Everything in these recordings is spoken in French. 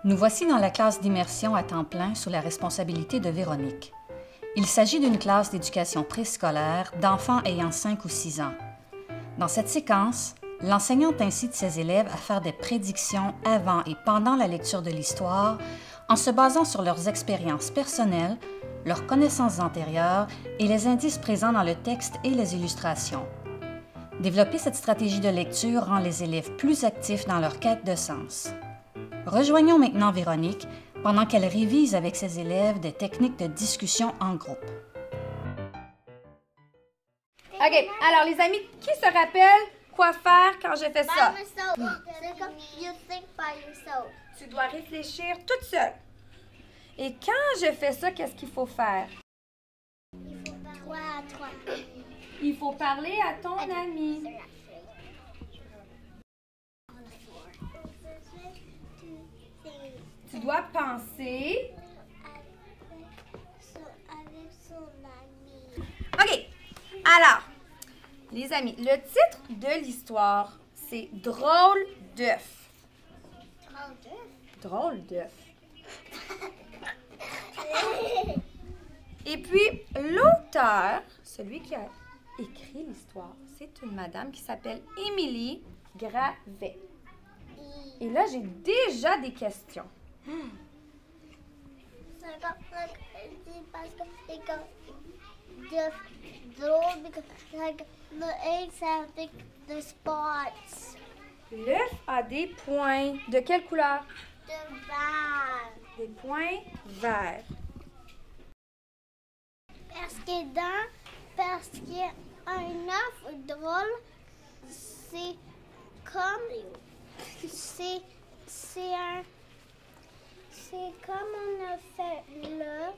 Nous voici dans la classe d'immersion à temps plein sous la responsabilité de Véronique. Il s'agit d'une classe d'éducation préscolaire d'enfants ayant 5 ou 6 ans. Dans cette séquence, l'enseignante incite ses élèves à faire des prédictions avant et pendant la lecture de l'histoire en se basant sur leurs expériences personnelles, leurs connaissances antérieures et les indices présents dans le texte et les illustrations. Développer cette stratégie de lecture rend les élèves plus actifs dans leur quête de sens. Rejoignons maintenant Véronique pendant qu'elle révise avec ses élèves des techniques de discussion en groupe. OK, alors les amis, qui se rappelle quoi faire quand je fais ça? Tu dois réfléchir toute seule. Et quand je fais ça, qu'est-ce qu'il faut faire? Il faut parler à ton ami. Tu dois penser. OK. Alors, les amis, le titre de l'histoire, c'est Drôle d'œuf. Drôle d'œuf. Et puis, l'auteur, celui qui a écrit l'histoire, c'est une madame qui s'appelle Émilie Gravet. Et là, j'ai déjà des questions. L'œuf a des points. De quelle couleur? De vert. Des points verts. Parce qu'un œuf drôle, c'est comme on a fait là,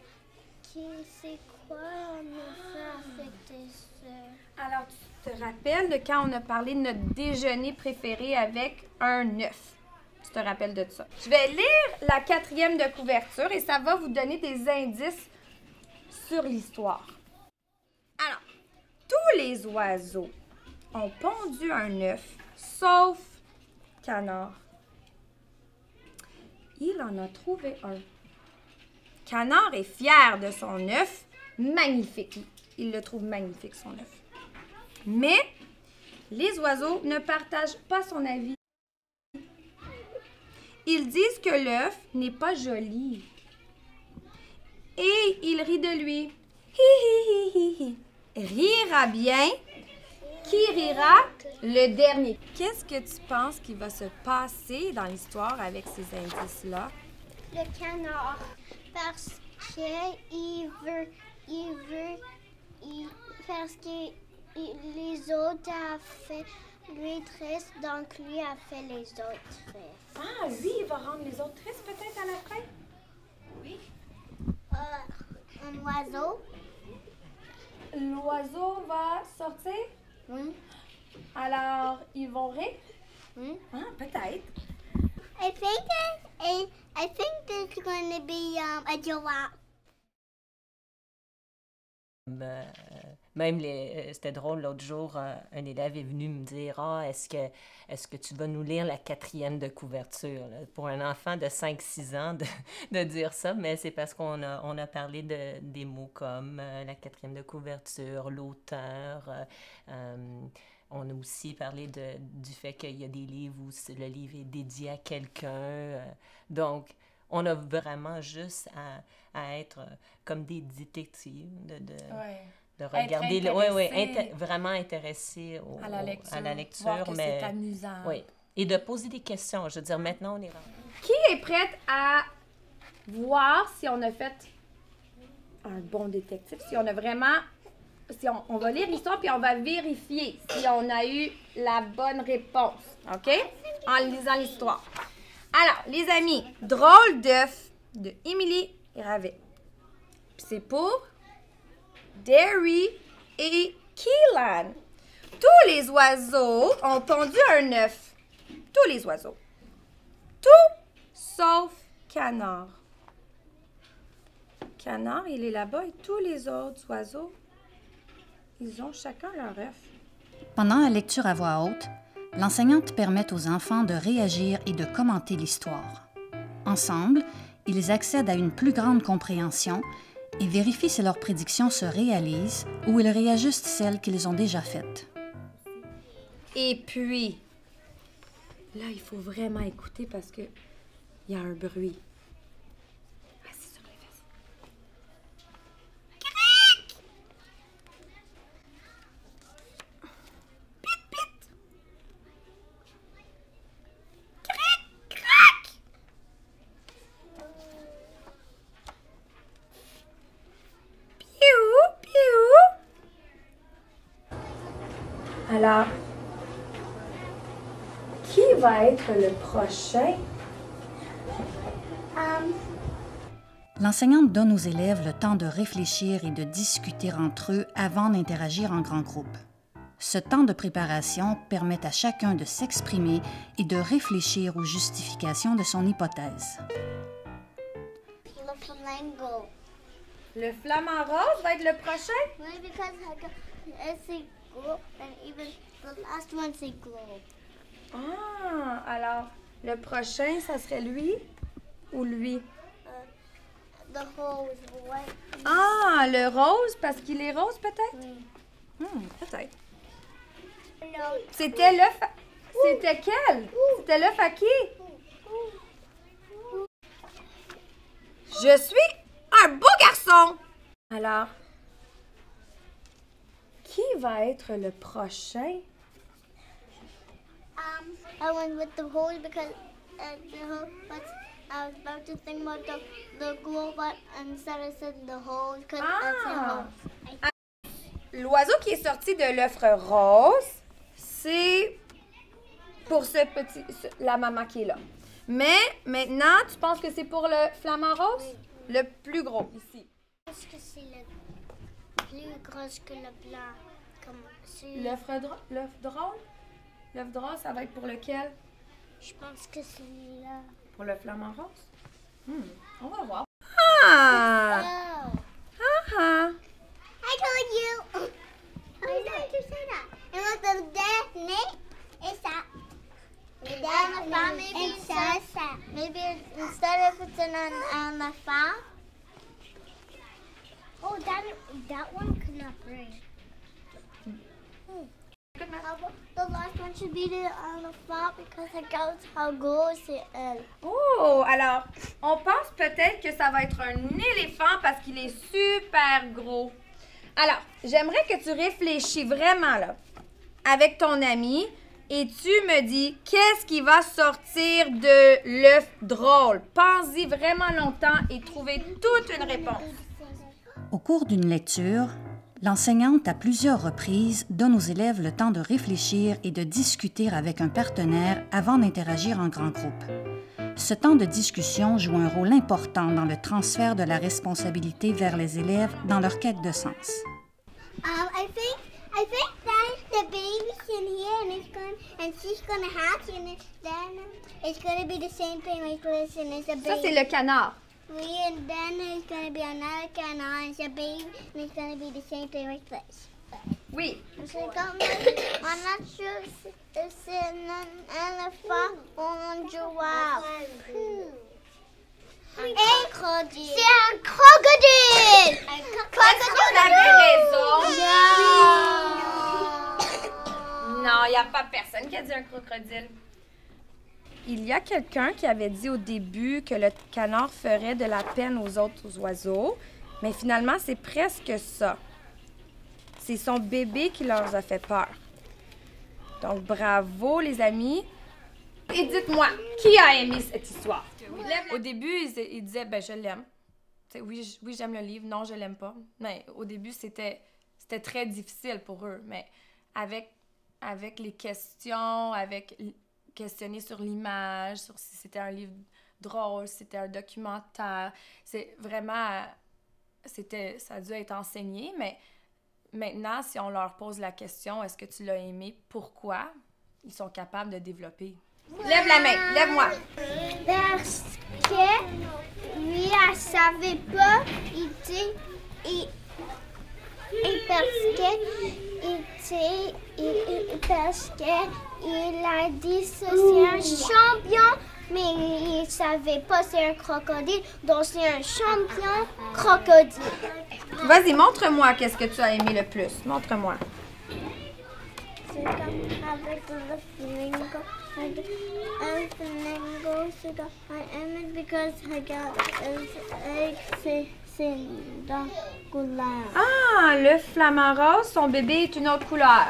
c'est quoi on a fait avec tes œufs? Alors, tu te rappelles de quand on a parlé de notre déjeuner préféré avec un œuf? Tu te rappelles de ça? Je vais lire la 4e de couverture et ça va vous donner des indices sur l'histoire. Alors, tous les oiseaux ont pondu un œuf, sauf Canard. Il en a trouvé un. Canard est fier de son œuf, magnifique. Il le trouve magnifique, son œuf. Mais les oiseaux ne partagent pas son avis. Ils disent que l'œuf n'est pas joli. Et ils rient de lui. Hi, hi, hi, hi, hi. Rira bien. Qui rira? Le dernier. Qu'est-ce que tu penses qu'il va se passer dans l'histoire avec ces indices-là? Le canard. Parce parce que les autres a fait lui triste, donc lui a fait les autres tristes. Ah, lui, il va rendre les autres tristes peut-être à la fin? Oui. Un oiseau. L'oiseau va sortir? Oui. Alors, ils vont rire? Oui. Ah, peut-être. I think there's going to be a giraffe. Même c'était drôle, l'autre jour, un élève est venu me dire « Ah, est-ce que tu vas nous lire la 4e de couverture? » Pour un enfant de 5-6 ans de dire ça, mais c'est parce qu'on a parlé des mots comme la 4e de couverture, l'auteur. On a aussi parlé du fait qu'il y a des livres où le livre est dédié à quelqu'un. Donc, on a vraiment juste à être comme des détectives, de regarder, vraiment intéressé à la lecture, voir que c'est amusant. Oui, et de poser des questions. Je veux dire, maintenant, on est rendu. Qui est prête à voir si on a fait un bon détective, si on a vraiment... on va lire l'histoire puis on va vérifier si on a eu la bonne réponse, OK? En lisant l'histoire. Alors, les amis, Drôle d'œuf de Émilie Gravet. Puis c'est pour Derry et Keelan. Tous les oiseaux ont pondu un œuf. Tous les oiseaux. Tout sauf Canard. Canard, il est là-bas et tous les autres oiseaux, ils ont chacun leur œuf. Pendant la lecture à voix haute, l'enseignante permet aux enfants de réagir et de commenter l'histoire. Ensemble, ils accèdent à une plus grande compréhension et vérifient si leurs prédictions se réalisent ou ils réajustent celles qu'ils ont déjà faites. Et puis, là, il faut vraiment écouter parce que il y a un bruit. Assis sur les fesses. Cric! Pit, pit! Cric, crac! Piou, piou! Alors, qui va être le prochain? L'enseignante donne aux élèves le temps de réfléchir et de discuter entre eux avant d'interagir en grand groupe. Ce temps de préparation permet à chacun de s'exprimer et de réfléchir aux justifications de son hypothèse. Le flamingo. Le flamant rose va être le prochain? Maybe because it's a glow and even the last one say glow. Ah, alors, le prochain, ça serait lui ou lui? The hose, white. Ah, le rose, parce qu'il est rose peut-être? Peut-être. No. C'était l'œuf. C'était quel? C'était l'œuf à qui? Je suis un beau garçon! Alors, qui va être le prochain? I went with the hose because the hose. But I was about to think about the glow, but instead I said the hose because that's a hose. L'oiseau qui est sorti de l'œuf rose, c'est pour la maman qui est là. Mais maintenant, tu penses que c'est pour le flamant rose? Oui. Le plus gros, ici. Est-ce que c'est le plus gros que le blanc? L'œuf drôle? L'œuf drôle, ça va être pour lequel? Je pense que c'est là. Pour le flamant rose? On va voir. Ah! Oh, Ah! I told you. I tried to say that. And with the death name, it's that. The death maybe it says that. Maybe instead of it's on the farm. Oh, that one could not break. The last one should be on the farm because it goes how gross it is. Oh! Alors, on pense peut-être que ça va être un éléphant parce qu'il est super gros. Alors, j'aimerais que tu réfléchis vraiment là, avec ton ami, et tu me dis qu'est-ce qui va sortir de l'œuf drôle. Pense-y vraiment longtemps et trouvez toute une réponse. Au cours d'une lecture, l'enseignante, à plusieurs reprises, donne aux élèves le temps de réfléchir et de discuter avec un partenaire avant d'interagir en grand groupe. Ce temps de discussion joue un rôle important dans le transfert de la responsabilité vers les élèves dans leur quête de sens. I think that the baby's in here and she's gonna hatch and then it's gonna be the same thing like this and it's a baby. Ça, c'est le canard. And then there's gonna be another canard and it's a baby and it's gonna be the same thing like this. Oui. I'm not sure if it's an elephant or a giraffe. Un crocodile. C'est un crocodile. Est-ce qu'on avait raison? Non, il n'y a pas personne qui a dit un crocodile. Il y a quelqu'un qui avait dit au début que le canard ferait de la peine aux autres oiseaux, mais finalement, c'est presque ça. C'est son bébé qui leur a fait peur. Donc, bravo, les amis. Et dites-moi, qui a aimé cette histoire? Au début, il disait, ben je l'aime. Oui, j'aime le livre. Non, je l'aime pas. Mais au début, c'était très difficile pour eux. Mais avec les questions, questionner sur l'image, sur si c'était un livre drôle, si c'était un documentaire, c'est vraiment, ça a dû être enseigné, mais maintenant, si on leur pose la question, est-ce que tu l'as aimé, pourquoi, ils sont capables de développer. Lève la main, lève-moi. Parce que lui, elle savait pas, parce que il a dit que c'est un champion mais il savait pas c'est un crocodile, donc c'est un champion crocodile. Vas-y, montre-moi qu'est-ce que tu as aimé le plus. Montre-moi. C'est comme avec le flamingo. Un flamingo, c'est comme I aime it because I got c'est dans couleur. Ah, le flamant rose, son bébé est une autre couleur.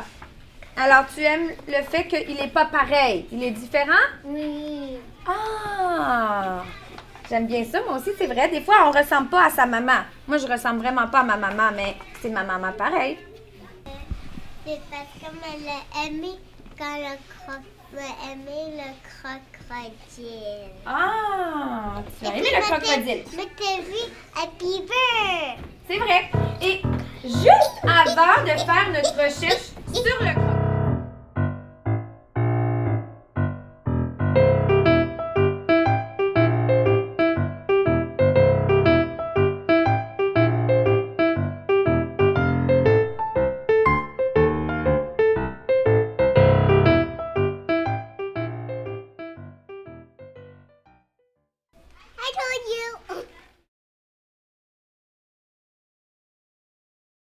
Alors, tu aimes le fait qu'il n'est pas pareil. Il est différent? Oui. Ah! J'aime bien ça. Moi aussi, c'est vrai. Des fois, on ressemble pas à sa maman. Moi, je ressemble vraiment pas à ma maman, mais c'est ma maman pareil. C'est parce qu'elle a aimé quand le crocodile. Ah! Tu as aimé le crocodile. Mais t'as vu Happy Bird? C'est vrai. Et juste avant de faire notre recherche sur le crocodile,